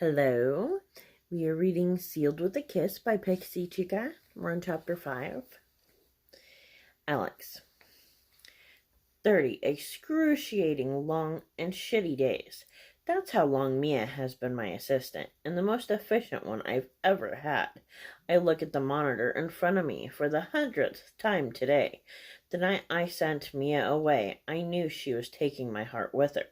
Hello. We are reading Sealed with a Kiss by Pixie Chica. We're on chapter 5. Alex. 30 excruciating, long, and shitty days. That's how long Mia has been my assistant, and the most efficient one I've ever had. I look at the monitor in front of me for the 100th time today. The night I sent Mia away, I knew she was taking my heart with her,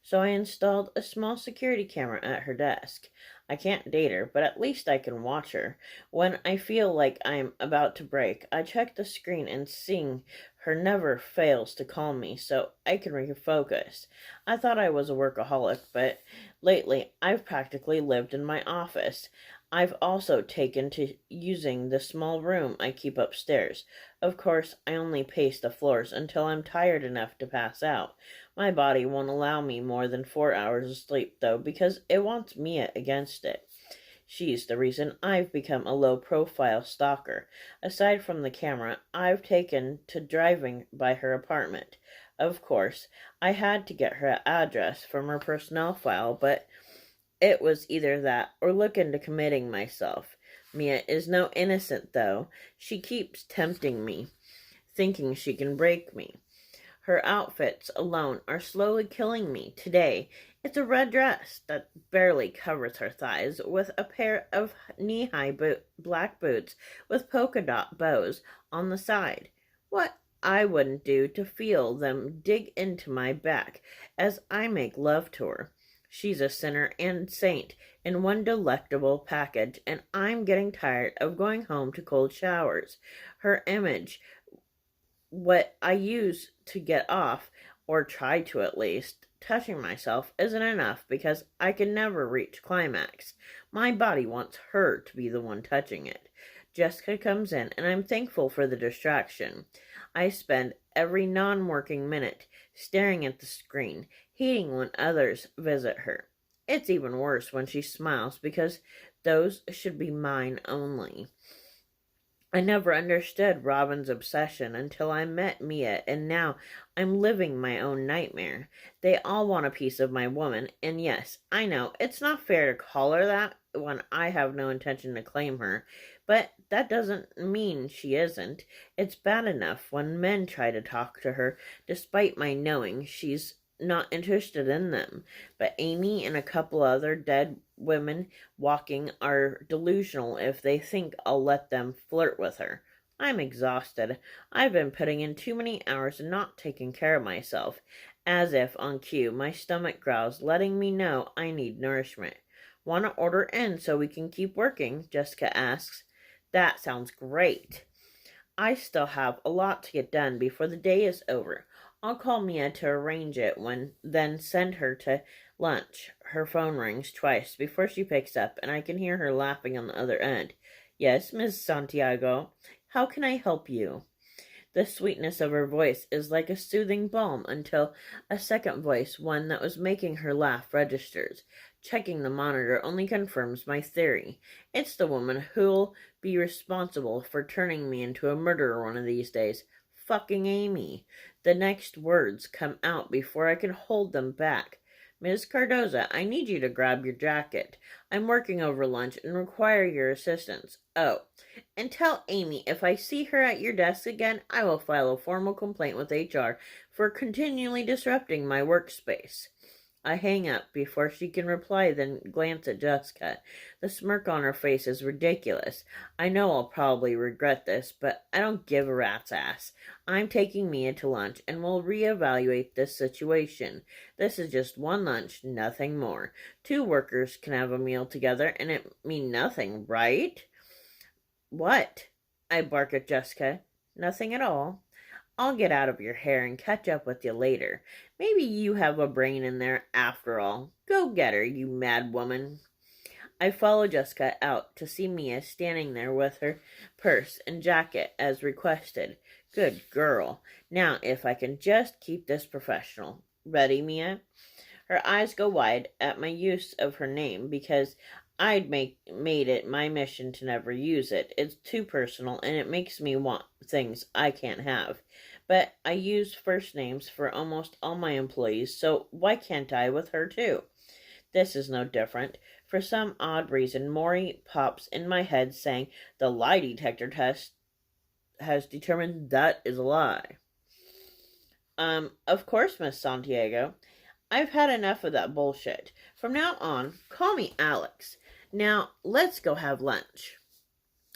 so I installed a small security camera at her desk. I can't date her, but at least I can watch her. When I feel like I'm about to break, I check the screen and seeing her never fails to calm me so I can refocus. I thought I was a workaholic, but lately I've practically lived in my office. I've also taken to using the small room I keep upstairs. Of course, I only pace the floors until I'm tired enough to pass out. My body won't allow me more than 4 hours of sleep, though, because it wants Mia against it. She's the reason I've become a low-profile stalker. Aside from the camera, I've taken to driving by her apartment. Of course, I had to get her address from her personnel file, but it was either that or look into committing myself. Mia is no innocent, though. She keeps tempting me, thinking she can break me. Her outfits alone are slowly killing me. Today, it's a red dress that barely covers her thighs with a pair of knee-high black boots with polka dot bows on the side. What I wouldn't do to feel them dig into my back as I make love to her. She's a sinner and saint in one delectable package, and I'm getting tired of going home to cold showers. Her image, what I use to get off, or try to at least, touching myself isn't enough because I can never reach climax. My body wants her to be the one touching it. Jessica comes in, and I'm thankful for the distraction. I spend every non-working minute staring at the screen, hating when others visit her. It's even worse when she smiles because those should be mine only. I never understood Robin's obsession until I met Mia, and now I'm living my own nightmare. They all want a piece of my woman, and yes, I know it's not fair to call her that when I have no intention to claim her, but that doesn't mean she isn't. It's bad enough when men try to talk to her, despite my knowing she's not interested in them. But Amy and a couple other dead women walking are delusional if they think I'll let them flirt with her. I'm exhausted. I've been putting in too many hours and not taking care of myself. As if on cue, my stomach growls, letting me know I need nourishment. Want to order in so we can keep working? Jessica asks. That sounds great. I still have a lot to get done before the day is over. I'll call Mia to arrange it then send her to lunch. Her phone rings twice before she picks up, and I can hear her laughing on the other end. Yes, Miss Santiago. How can I help you? The sweetness of her voice is like a soothing balm until a second voice, one that was making her laugh, registers. Checking the monitor only confirms my theory. It's the woman who'll be responsible for turning me into a murderer one of these days. Fucking Amy. The next words come out before I can hold them back. Ms. Cardoza, I need you to grab your jacket. I'm working over lunch and require your assistance. Oh, and tell Amy if I see her at your desk again, I will file a formal complaint with HR for continually disrupting my workspace. I hang up before she can reply, then glance at Jessica. The smirk on her face is ridiculous. I know I'll probably regret this, but I don't give a rat's ass. I'm taking Mia to lunch, and we'll reevaluate this situation. This is just one lunch, nothing more. 2 workers can have a meal together, and it mean nothing, right? What? I bark at Jessica. Nothing at all. I'll get out of your hair and catch up with you later. Maybe you have a brain in there after all. Go get her, you mad woman. I follow Jessica out to see Mia standing there with her purse and jacket as requested. Good girl. Now if I can just keep this professional. Ready, Mia? Her eyes go wide at my use of her name because I'd made it my mission to never use it. It's too personal, and it makes me want things I can't have. But I use first names for almost all my employees, so why can't I with her too? This is no different. For some odd reason, Maury pops in my head saying the lie detector test has determined that is a lie. Of course, Miss Santiago. I've had enough of that bullshit. From now on, call me Alex. Now, let's go have lunch.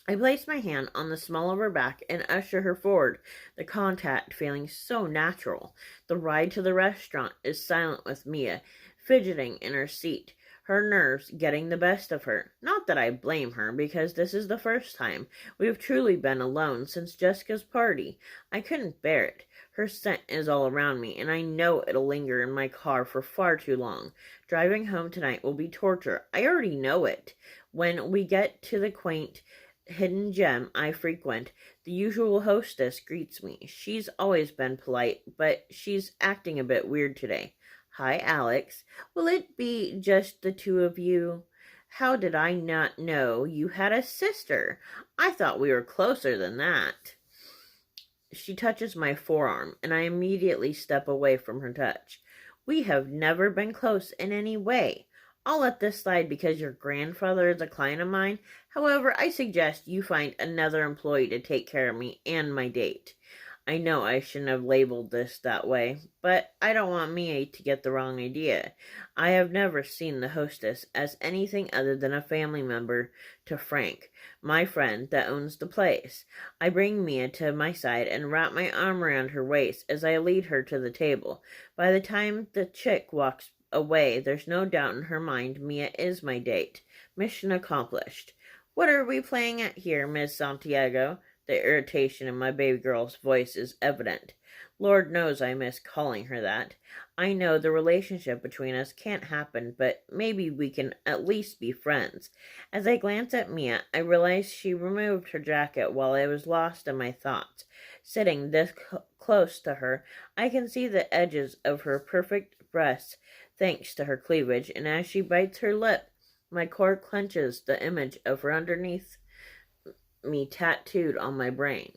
I place my hand on the small of her back and usher her forward, the contact feeling so natural. The ride to the restaurant is silent with Mia, fidgeting in her seat, her nerves getting the best of her. Not that I blame her, because this is the first time we have truly been alone since Jessica's party. I couldn't bear it. Her scent is all around me, and I know it'll linger in my car for far too long. Driving home tonight will be torture. I already know it. When we get to the quaint hidden gem I frequent, the usual hostess greets me. She's always been polite, but she's acting a bit weird today. Hi, Alex. Will it be just the two of you? How did I not know you had a sister? I thought we were closer than that. She touches my forearm, and I immediately step away from her touch. We have never been close in any way. I'll let this slide because your grandfather is a client of mine. However, I suggest you find another employee to take care of me and my date. I know I shouldn't have labeled this that way, but I don't want Mia to get the wrong idea. I have never seen the hostess as anything other than a family member to Frank, my friend that owns the place. I bring Mia to my side and wrap my arm around her waist as I lead her to the table. By the time the chick walks away, there's no doubt in her mind Mia is my date. Mission accomplished. What are we playing at here, Miss Santiago? The irritation in my baby girl's voice is evident. Lord knows I miss calling her that. I know the relationship between us can't happen, but maybe we can at least be friends. As I glance at Mia, I realize she removed her jacket while I was lost in my thoughts. Sitting this close to her, I can see the edges of her perfect breasts thanks to her cleavage, and as she bites her lip, my core clenches, the image of her underneath me tattooed on my brain.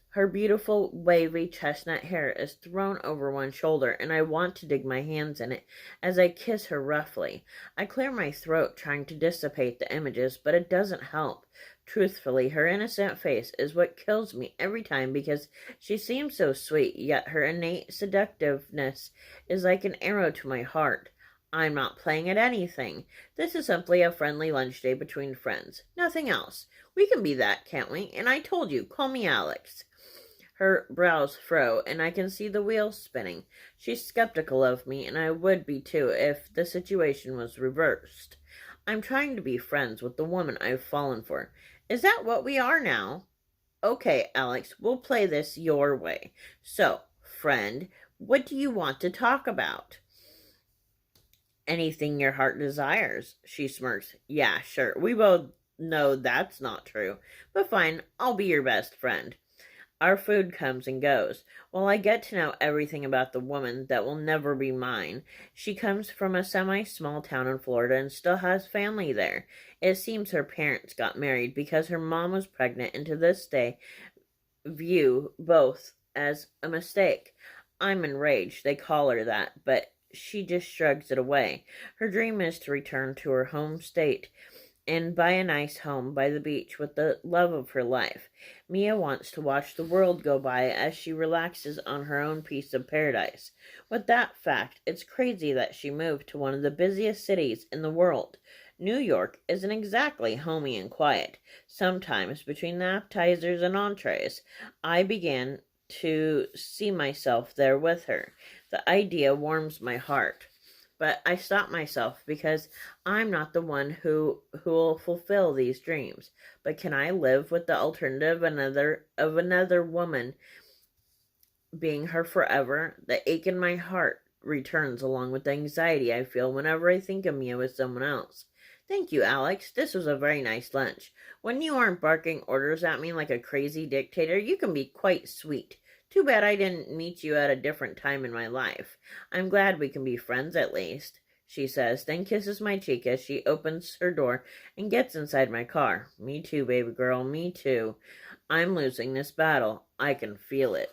Her beautiful, wavy chestnut hair is thrown over one shoulder, and I want to dig my hands in it as I kiss her roughly. I clear my throat, trying to dissipate the images, but it doesn't help. Truthfully, her innocent face is what kills me every time because she seems so sweet, yet her innate seductiveness is like an arrow to my heart. I'm not playing at anything. This is simply a friendly lunch day between friends. Nothing else. We can be that, can't we? And I told you, call me Alex. Her brows furrow, and I can see the wheels spinning. She's skeptical of me, and I would be too if the situation was reversed. I'm trying to be friends with the woman I've fallen for. Is that what we are now? Okay, Alex, we'll play this your way. So, friend, what do you want to talk about? Anything your heart desires, she smirks. Yeah, sure. We both know that's not true. But fine, I'll be your best friend. Our food comes and goes. While I get to know everything about the woman that will never be mine, she comes from a semi-small town in Florida and still has family there. It seems her parents got married because her mom was pregnant, and to this day view both as a mistake. I'm enraged they call her that, but she just shrugs it away. Her dream is to return to her home state and buy a nice home by the beach with the love of her life. Mia wants to watch the world go by as she relaxes on her own piece of paradise. With that fact, it's crazy that she moved to one of the busiest cities in the world. New York isn't exactly homey and quiet. Sometimes, between the appetizers and entrees, I began to see myself there with her. The idea warms my heart. But I stop myself because I'm not the one who will fulfill these dreams. But can I live with the alternative of another woman being her forever? The ache in my heart returns along with the anxiety I feel whenever I think of Mia with someone else. Thank you, Alex. This was a very nice lunch. When you aren't barking orders at me like a crazy dictator, you can be quite sweet. Too bad I didn't meet you at a different time in my life. I'm glad we can be friends at least, she says, then kisses my cheek as she opens her door and gets inside my car. Me too, baby girl, me too. I'm losing this battle. I can feel it.